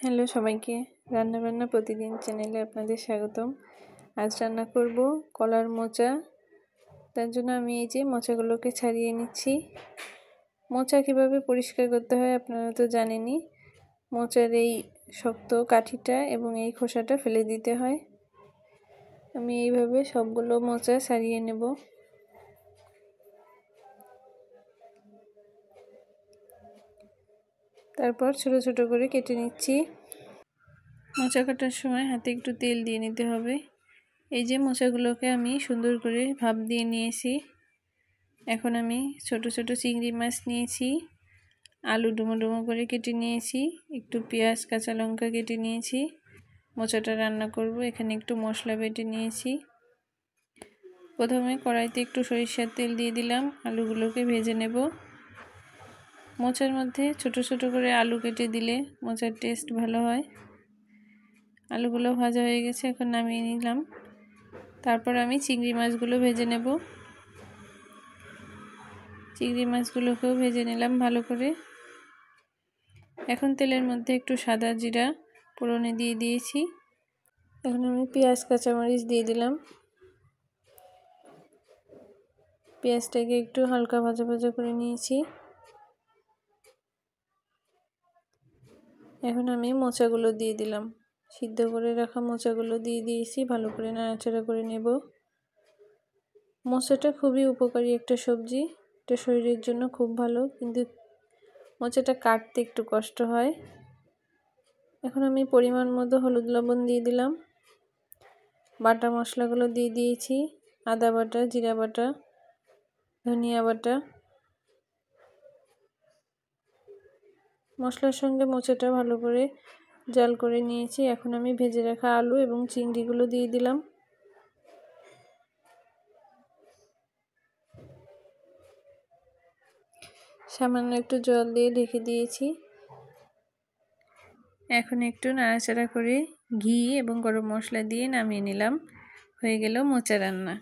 Hello সবাইকে, রান্নাবান্না প্রতিদিন চ্যানেলে আপনাদের স্বাগতম। আজ রান্না করব কলার মোচা। তার জন্য আমি এই যে মোচাগুলোকে ছাড়িয়ে নিচ্ছি। মোচা কিভাবে পরিষ্কার করতে হয় আপনারা তো জানেনই। মোচার এই শক্ত কাঠিটা এবং এই খোসাটা ফেলে দিতে হয়। আমি এইভাবে সবগুলো মোচা ছাড়িয়ে নেব। তারপর ছোট ছোট করে কেটে নিচ্ছি। মোচা কাটার সময় হাতে একটু তেল দিয়ে নিতে হবে। এই যে মোচাগুলোকে আমি সুন্দর করে ভাপ দিয়ে নিয়েছি। এখন আমি ছোট ছোট চিংড়ি মাছ নিয়েছি, আলু ডুমো ডুমো করে কেটে নিয়েছি, একটু পেঁয়াজ কাঁচা লঙ্কা কেটে নিয়েছি। মোচাটা রান্না করব, এখানে একটু মশলা বেটে নিয়েছি। প্রথমে কড়াইতে একটু সরিষার তেল দিয়ে দিলাম, আলুগুলোকে ভেজে নেব। মোচার মধ্যে ছোট ছোট করে আলু কেটে দিলে মোচার টেস্ট ভালো হয়। আলুগুলো ভাজা হয়ে গেছে, এখন নামিয়ে নিলাম। তারপর আমি চিংড়ি মাছগুলো ভেজে নেব। চিংড়ি মাছগুলোকেও ভেজে নিলাম ভালো করে। এখন তেলের মধ্যে একটু সাদা জিরা ফোড়নে দিয়ে দিয়েছি। এখন আমি পেঁয়াজ কাঁচামরিচ দিয়ে দিলাম। পেঁয়াজটাকে একটু হালকা ভাজা ভাজা করে নিয়েছি। এখন আমি মোচাগুলো দিয়ে দিলাম। সিদ্ধ করে রাখা মোচাগুলো দিয়ে দিয়েছি, ভালো করে নাড়াচাড়া করে নেব। মোচাটা খুবই উপকারী একটা সবজি, এটা শরীরের জন্য খুব ভালো, কিন্তু মোচাটা কাটতে একটু কষ্ট হয়। এখন আমি পরিমাণ মতো হলুদ লবণ দিয়ে দিলাম। বাটা মশলাগুলো দিয়ে দিয়েছি, আদা বাটা, জিরা বাটা, ধনিয়া বাটা। মশলার সঙ্গে মোচাটা ভালো করে জাল করে নিয়েছি। এখন আমি ভেজে রাখা আলু এবং চিংড়িগুলো দিয়ে দিলাম। সামান্য একটু জল দিয়ে ঢেকে দিয়েছি। এখন একটু নাড়াচাড়া করে ঘি এবং গরম মশলা দিয়ে নামিয়ে নিলাম। হয়ে গেল মোচা রান্না।